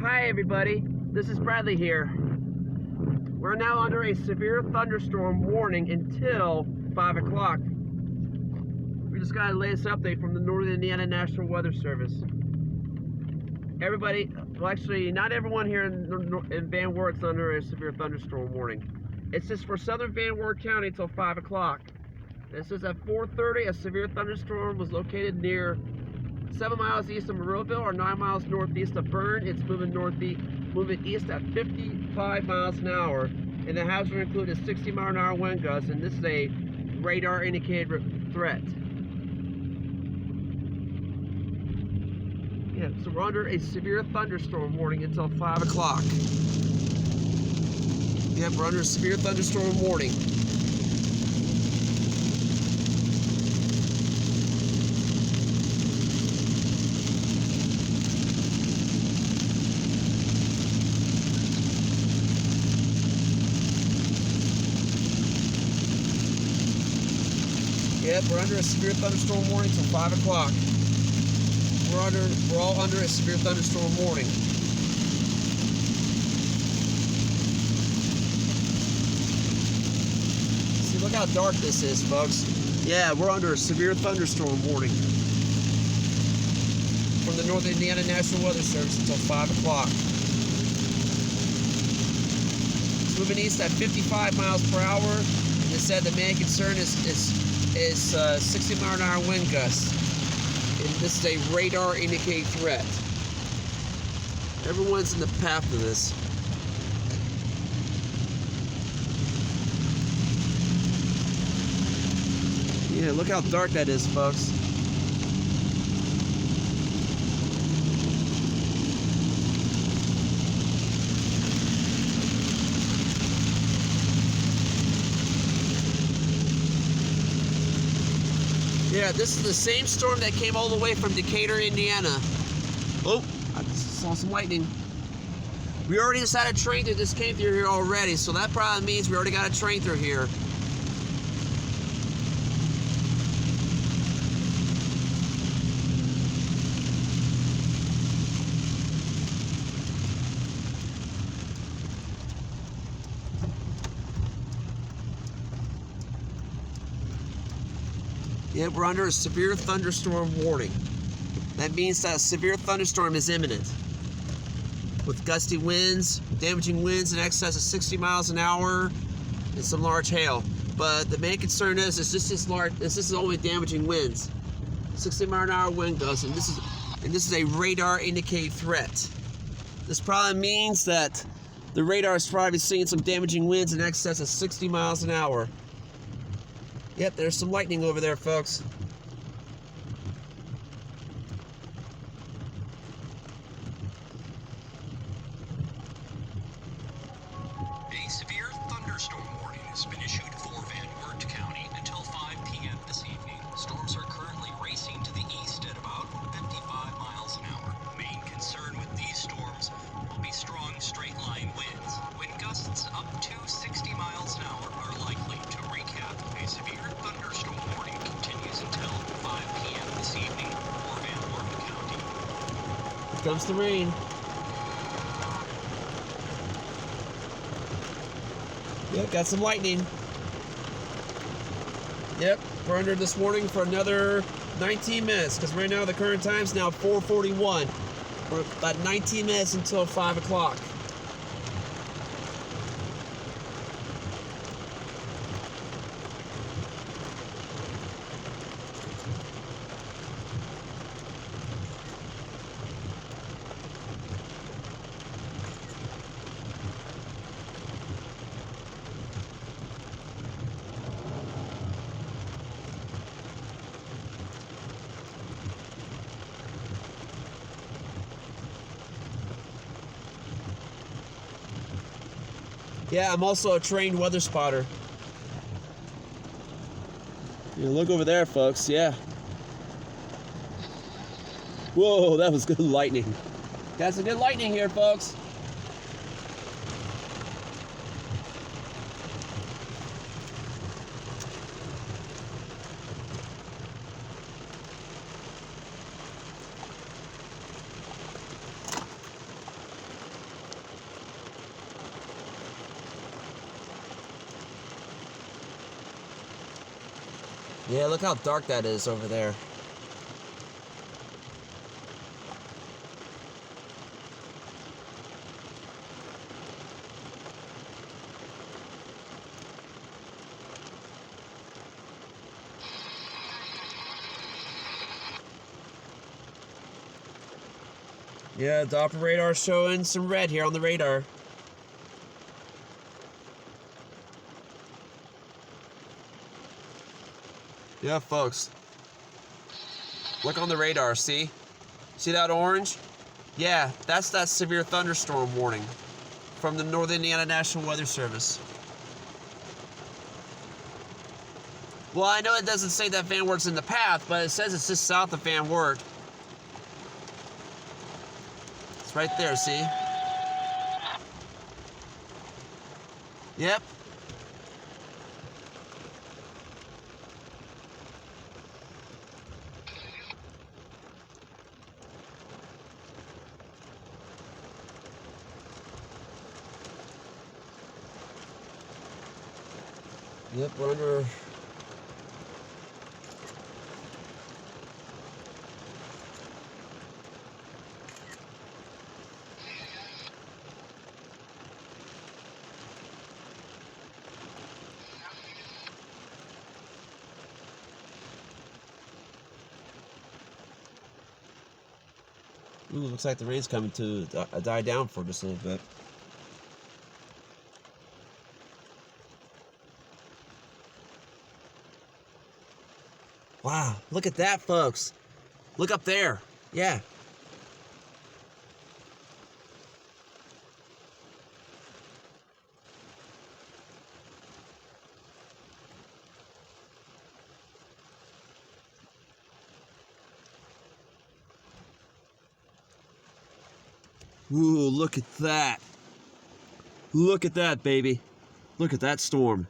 Hi everybody, this is Bradley here. We're now under a severe thunderstorm warning until 5 o'clock. We just got a latest update from the Northern Indiana National Weather Service. Everybody, well actually not everyone here in Van Wert's under a severe thunderstorm warning. It's just for southern Van Wert County until 5 o'clock. It says at 4:30 a severe thunderstorm was located near 7 miles east of Monroeville or 9 miles northeast of Bern. It's moving east at 55 miles an hour, and the hazard included 60 mile an hour wind gusts, and this is a radar indicated threat. Yeah, so we're under a severe thunderstorm warning until 5 o'clock. Yeah, we're under a severe thunderstorm warning. Yep, we're under a severe thunderstorm warning till 5 o'clock. We're all under a severe thunderstorm warning. See, look how dark this is, folks. Yeah, we're under a severe thunderstorm warning from the Northern Indiana National Weather Service until 5 o'clock. It's moving east at 55 miles per hour, and it said the main concern is 60 mile an hour wind gusts. And this is a radar indicated threat. Everyone's in the path of this. Yeah, look how dark that is, folks. Yeah, this is the same storm that came all the way from Decatur, Indiana. Oh, I saw some lightning. We already just had a train through. This came through here already, so that probably means we already got a train through here. Yeah, we're under a severe thunderstorm warning. That means that a severe thunderstorm is imminent, with gusty winds, damaging winds in excess of 60 miles an hour, and some large hail. But the main concern is this is only damaging winds, 60 mile an hour wind gusts, and this is a radar indicated threat. This probably means that the radar is probably seeing some damaging winds in excess of 60 miles an hour. Yep, there's some lightning over there, folks. A severe thunderstorm warning has been issued for Van Wert County until 5 p.m. this evening. Storms are currently racing to the east at about 55 miles an hour. Main concern with these storms will be strong straight-line winds. Wind gusts up to 60 miles an hour are likely. To recap, a severe thunderstorm warning continues until 5 p.m. this evening for Van Wert County. Here comes the rain. Yep, got some lightning. Yep, we're under this warning for another 19 minutes, because right now the current time is now 4:41. We're about 19 minutes until 5 o'clock. Yeah, I'm also a trained weather spotter. You look over there, folks. Yeah. Whoa, that was good lightning. Got some good lightning here, folks. Yeah, look how dark that is over there. Yeah, Doppler radar showing some red here on the radar. Yeah, folks. Look on the radar, see? See that orange? Yeah, that's that severe thunderstorm warning from the Northern Indiana National Weather Service. Well, I know it doesn't say that Van Wert's in the path, but it says it's just south of Van Wert. It's right there, see? Yep. Yep, we're under... Ooh, looks like the rain's coming to die down for just a little bit. Wow, look at that, folks. Look up there. Yeah. Ooh, look at that. Look at that, baby. Look at that storm.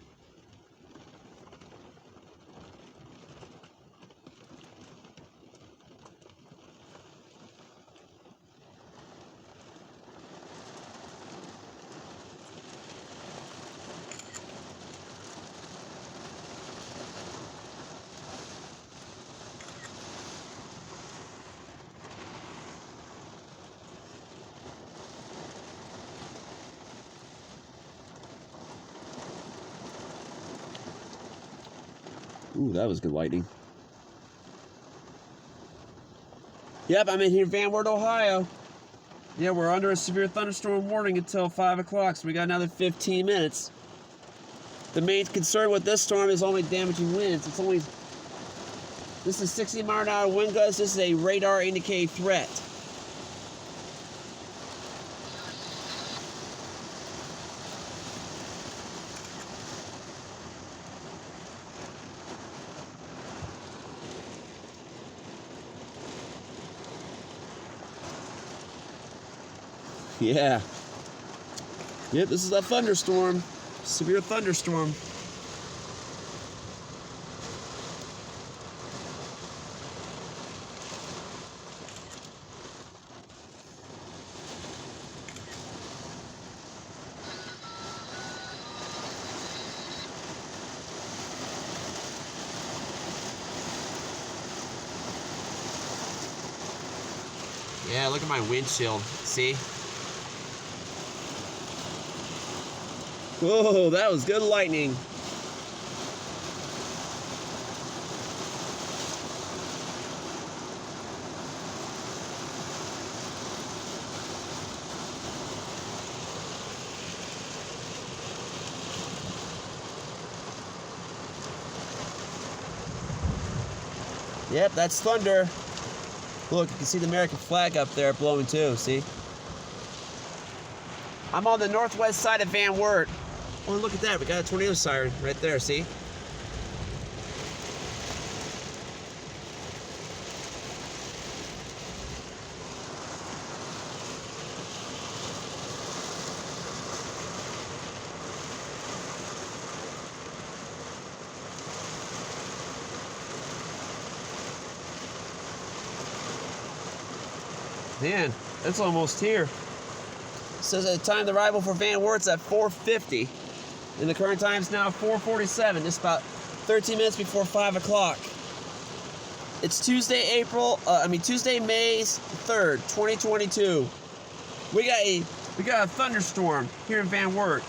Ooh, that was good lightning. Yep, I'm in here, Van Wert, Ohio. Yeah, we're under a severe thunderstorm warning until 5 o'clock, so we got another 15 minutes. The main concern with this storm is only damaging winds. This is 60 mile an hour wind gusts. This is a radar indicated threat. Yeah. Yep, this is a thunderstorm. Severe thunderstorm. Yeah, look at my windshield. See? Whoa, that was good lightning. Yep, that's thunder. Look, you can see the American flag up there blowing too, see? I'm on the northwest side of Van Wert. Oh, look at that, we got a tornado siren right there, see? Man, it's almost here. It says at the time the arrival for Van Wert's at 4:50, and the current time is now 4:47. Just about 13 minutes before 5 o'clock. It's Tuesday, Tuesday, May 3rd, 2022. We got a thunderstorm here in Van Wert.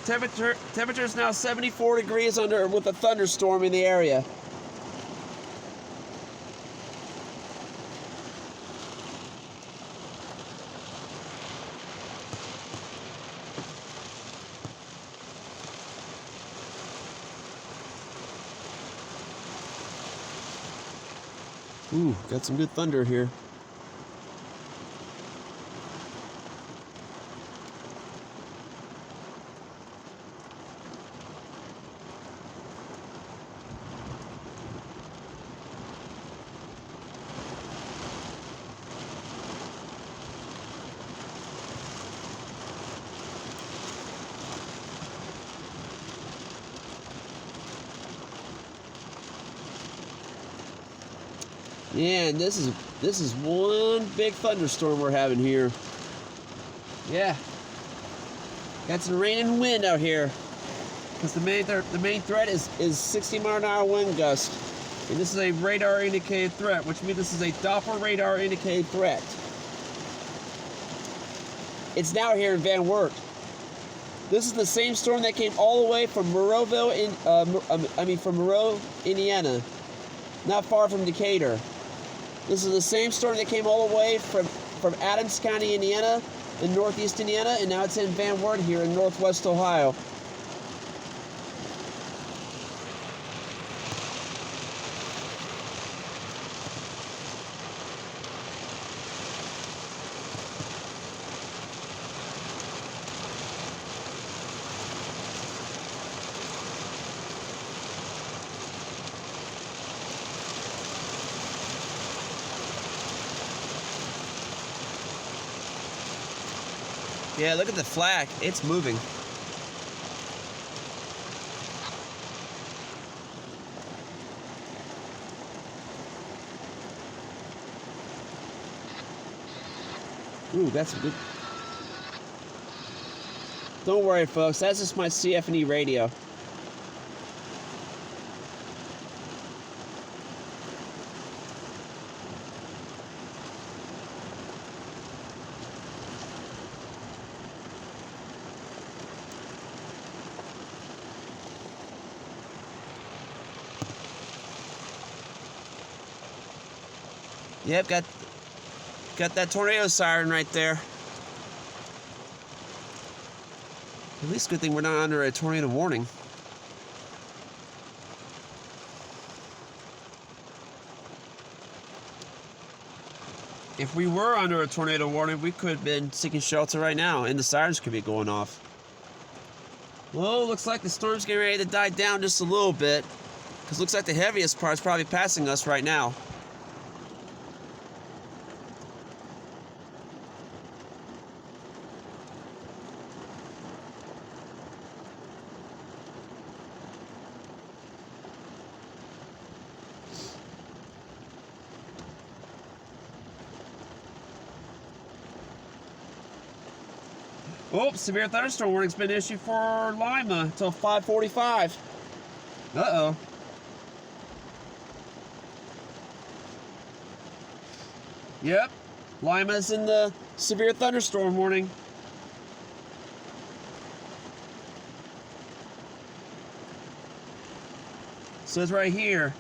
Temperature is now 74 degrees with a thunderstorm in the area. Ooh, got some good thunder here. Yeah, and this is one big thunderstorm we're having here. Yeah, got some rain and wind out here. Because the main threat is 60-mile-an-hour wind gust, and this is a radar indicated threat, which means this is a Doppler radar indicated threat. It's now here in Van Wert. This is the same storm that came all the way from Monroe, Indiana, not far from Decatur. This is the same storm that came all the way from Adams County, Indiana, in northeast Indiana, and now it's in Van Wert here in northwest Ohio. Yeah, look at the flag. It's moving. Ooh, that's good. Don't worry, folks. That's just my CF&E radio. Yep, got that tornado siren right there. At least good thing we're not under a tornado warning. If we were under a tornado warning, we could have been seeking shelter right now, and the sirens could be going off. Well, looks like the storm's getting ready to die down just a little bit, because looks like the heaviest part is probably passing us right now. Oh, severe thunderstorm warning's been issued for Lima until 5:45. Uh-oh. Yep, Lima's in the severe thunderstorm warning. It says right here,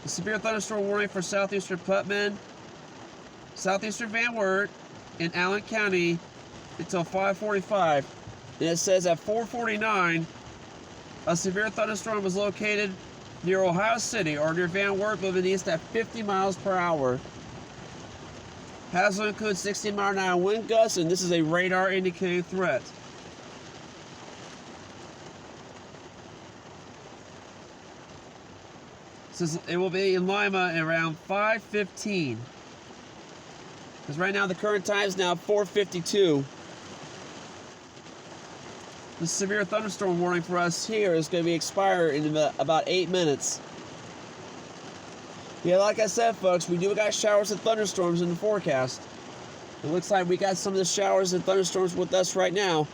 the severe thunderstorm warning for southeastern Putman, southeastern Van Wert, and Allen County until 5:45. And it says at 4:49, a severe thunderstorm was located near Ohio City or near Van Wert moving east at 50 miles per hour. Hazard includes 60-mile-an-hour wind gusts, and this is a radar indicated threat. It says it will be in Lima at around 5:15. Because right now the current time is now 4:52. The severe thunderstorm warning for us here is going to be expired in about 8 minutes. Yeah, like I said, folks, we do got showers and thunderstorms in the forecast. It looks like we got some of the showers and thunderstorms with us right now.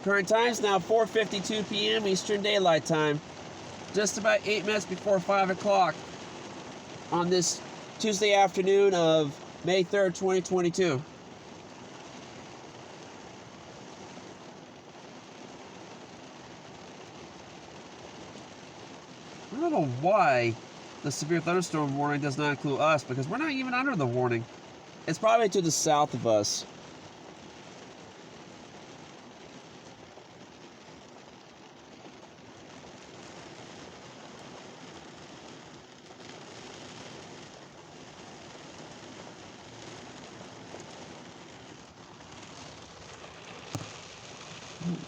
Current time's now 4:52 p.m. Eastern Daylight Time. Just about 8 minutes before 5 o'clock on this Tuesday afternoon of May 3rd, 2022. I don't know why the severe thunderstorm warning does not include us, because we're not even under the warning. It's probably to the south of us.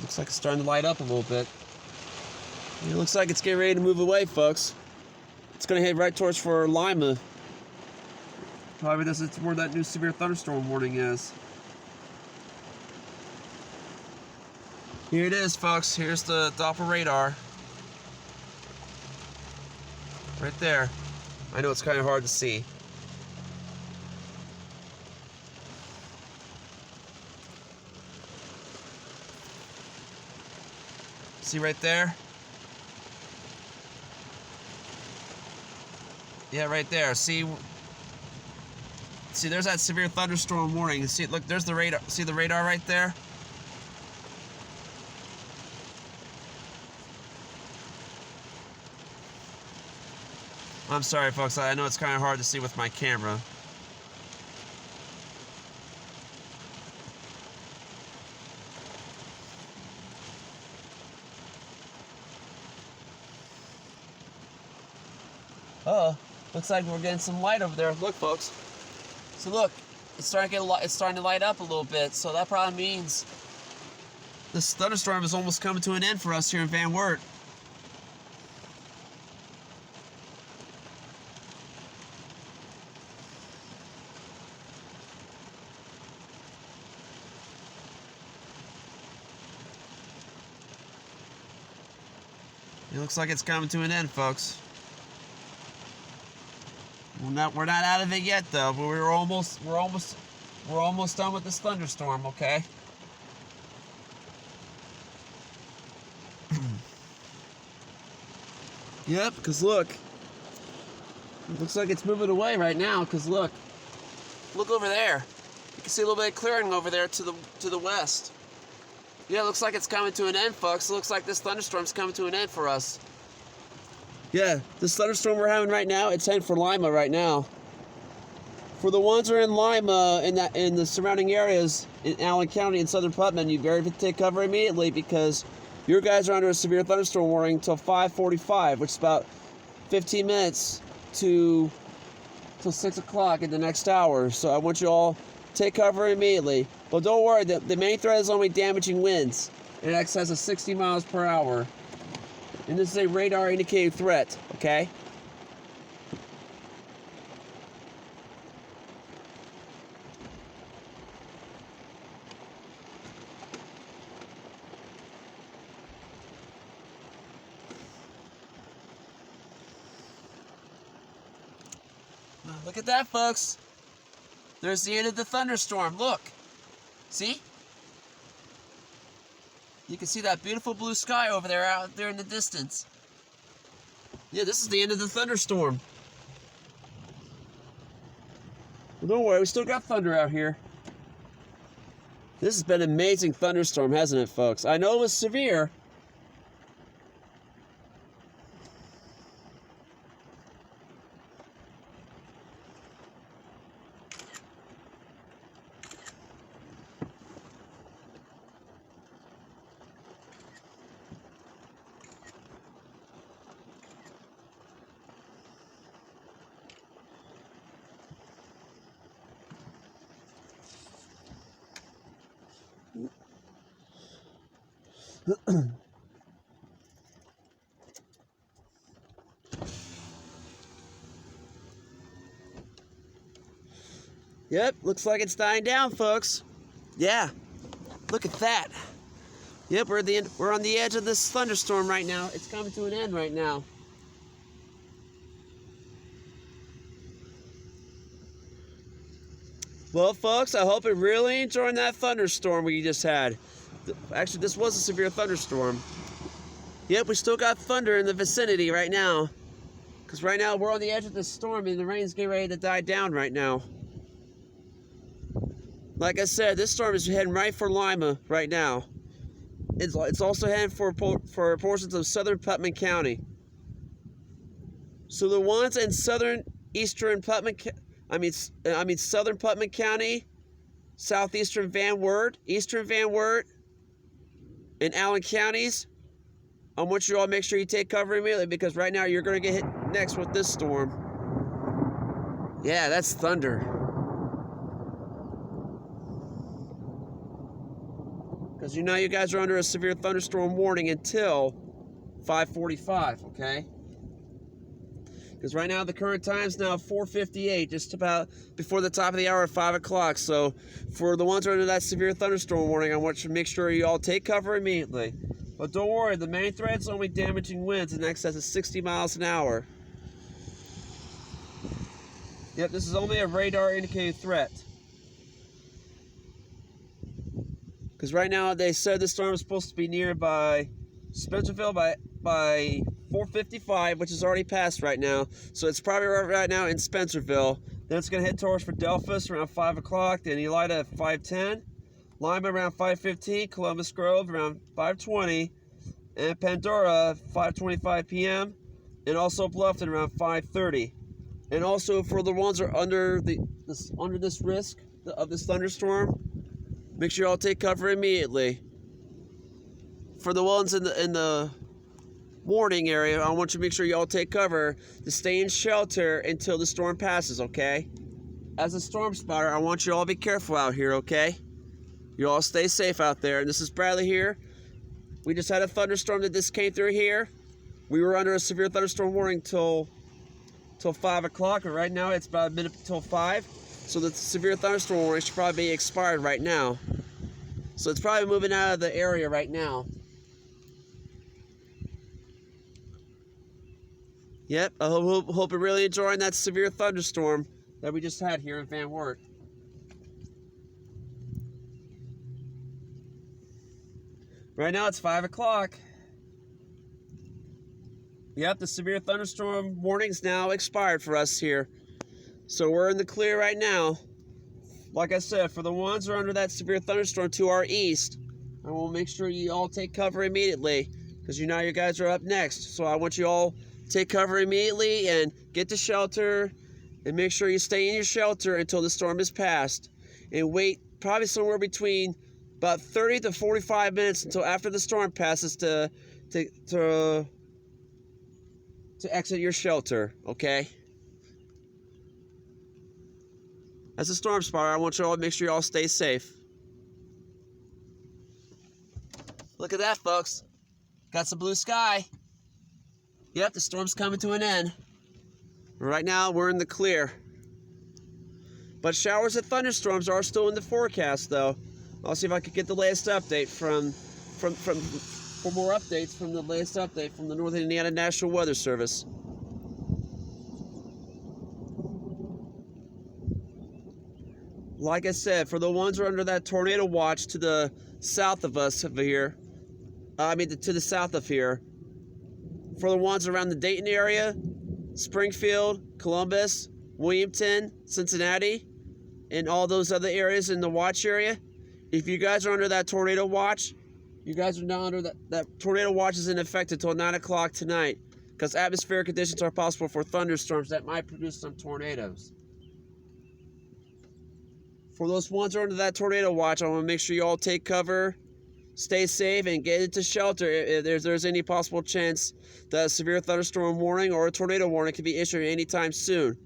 Looks like it's starting to light up a little bit. It looks like it's getting ready to move away, folks. It's going to head right towards for Lima. Probably this is where that new severe thunderstorm warning is. Here it is, folks. Here's the Doppler radar. Right there. I know it's kind of hard to see. See right there? Yeah, right there. See, there's that severe thunderstorm warning. See, look, there's the radar. See the radar right there? I'm sorry, folks. I know it's kind of hard to see with my camera. Oh, looks like we're getting some light over there. Look, folks. So look, it's starting to light up a little bit. So that probably means this thunderstorm is almost coming to an end for us here in Van Wert. It looks like it's coming to an end, folks. We're not out of it yet, though. But we're almost done with this thunderstorm. Okay. Yep. Because look, it looks like it's moving away right now. Because look over there. You can see a little bit of clearing over there to the west. Yeah, it looks like it's coming to an end, folks. It looks like this thunderstorm's coming to an end for us. Yeah, this thunderstorm we're having right now, it's heading for Lima right now. For the ones who are in Lima, in the surrounding areas, in Allen County and Southern Putnam, you better take cover immediately, because your guys are under a severe thunderstorm warning until 5:45, which is about 15 minutes till 6 o'clock in the next hour. So I want you all take cover immediately. But don't worry, the main threat is only damaging winds in excess of 60 miles per hour. And this is a radar indicated threat, okay? Look at that, folks. There's the end of the thunderstorm. Look. See? You can see that beautiful blue sky over there, out there in the distance. Yeah, this is the end of the thunderstorm. Well, don't worry, we still got thunder out here. This has been an amazing thunderstorm, hasn't it, folks? I know it was severe. Yep, looks like it's dying down, folks. Yeah, look at that. Yep, we're on the edge of this thunderstorm right now. It's coming to an end right now. Well, folks, I hope you're really enjoying that thunderstorm we just had. Actually, this was a severe thunderstorm. Yep, we still got thunder in the vicinity right now. Because right now we're on the edge of this storm and the rain's getting ready to die down right now. Like I said, this storm is heading right for Lima right now. It's also heading for portions of southern Putnam County. So the ones in southern eastern Putnam, southern Putnam County, southeastern Van Wert, eastern Van Wert, and Allen counties, I want you all to make sure you take cover immediately because right now you're going to get hit next with this storm. Yeah, that's thunder. Because you know you guys are under a severe thunderstorm warning until 5:45, okay? Because right now the current time is now 4:58, just about before the top of the hour at 5 o'clock. So for the ones under that severe thunderstorm warning, I want you to make sure you all take cover immediately. But don't worry, the main threat's only damaging winds in excess of 60 miles an hour. Yep, this is only a radar indicated threat. Because right now they said the storm is supposed to be nearby Spencerville by 4:55, which is already passed right now. So it's probably right now in Spencerville. Then it's going to head towards Philadelphia around 5 o'clock. Then Elida at 5:10. Lima around 5:15. Columbus Grove around 5:20. And Pandora 5:25 p.m. And also Bluffton around 5:30. And also for the ones that are under this risk of this thunderstorm, make sure you all take cover immediately. For the ones in the warning area, I want you to make sure you all take cover to stay in shelter until the storm passes, okay? As a storm spotter, I want you all to be careful out here, okay? You all stay safe out there. And this is Bradley here. We just had a thunderstorm that just came through here. We were under a severe thunderstorm warning till 5 o'clock, and right now it's about a minute till 5. So the severe thunderstorm warning should probably be expired right now. So it's probably moving out of the area right now. Yep, I hope you're really enjoying that severe thunderstorm that we just had here in Van Wert. Right now it's 5 o'clock. Yep, the severe thunderstorm warning's now expired for us here. So we're in the clear right now. Like I said, for the ones who are under that severe thunderstorm to our east, I will make sure you all take cover immediately because you know you guys are up next. So I want you all take cover immediately and get to shelter and make sure you stay in your shelter until the storm is passed. And wait probably somewhere between about 30 to 45 minutes until after the storm passes to exit your shelter, okay? As a storm spotter, I want you all to make sure you all stay safe. Look at that, folks. Got some blue sky. Yep, the storm's coming to an end. Right now, we're in the clear. But showers and thunderstorms are still in the forecast, though. I'll see if I can get the latest update for more updates from the latest update from the Northern Indiana National Weather Service. Like I said, for the ones who are under that tornado watch to the south of us here, to the south of here, for the ones around the Dayton area, Springfield, Columbus, Williamton, Cincinnati, and all those other areas in the watch area, if you guys are under that tornado watch, you guys are now under that tornado watch is in effect until 9 o'clock tonight because atmospheric conditions are possible for thunderstorms that might produce some tornadoes. For those ones who are under that tornado watch, I want to make sure you all take cover, stay safe, and get into shelter if there's any possible chance that a severe thunderstorm warning or a tornado warning can be issued anytime soon.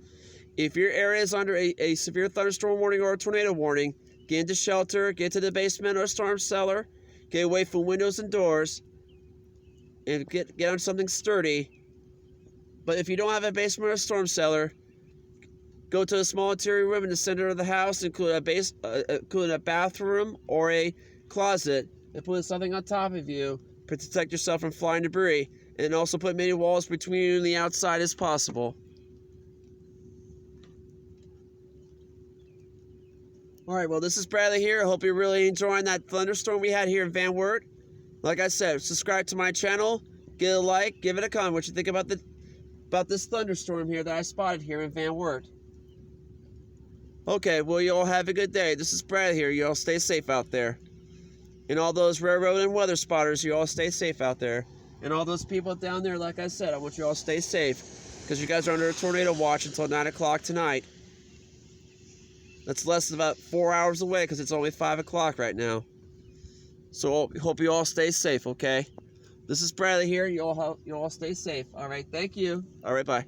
If your area is under a severe thunderstorm warning or a tornado warning, get into shelter, get to the basement or storm cellar, get away from windows and doors, and get on something sturdy. But if you don't have a basement or a storm cellar, go to a small interior room in the center of the house, including a bathroom or a closet, and put something on top of you to protect yourself from flying debris, and also put many walls between you and the outside as possible. All right, well, this is Bradley here. I hope you're really enjoying that thunderstorm we had here in Van Wert. Like I said, subscribe to my channel, give it a like, give it a comment. What you think about this thunderstorm here that I spotted here in Van Wert? Okay, well, you all have a good day. This is Bradley here. You all stay safe out there. And all those railroad and weather spotters, you all stay safe out there. And all those people down there, like I said, I want you all to stay safe, because you guys are under a tornado watch until 9 o'clock tonight. That's less than about 4 hours away, because it's only 5 o'clock right now. So hope you all stay safe, okay? This is Bradley here. You all stay safe. All right, thank you. All right, bye.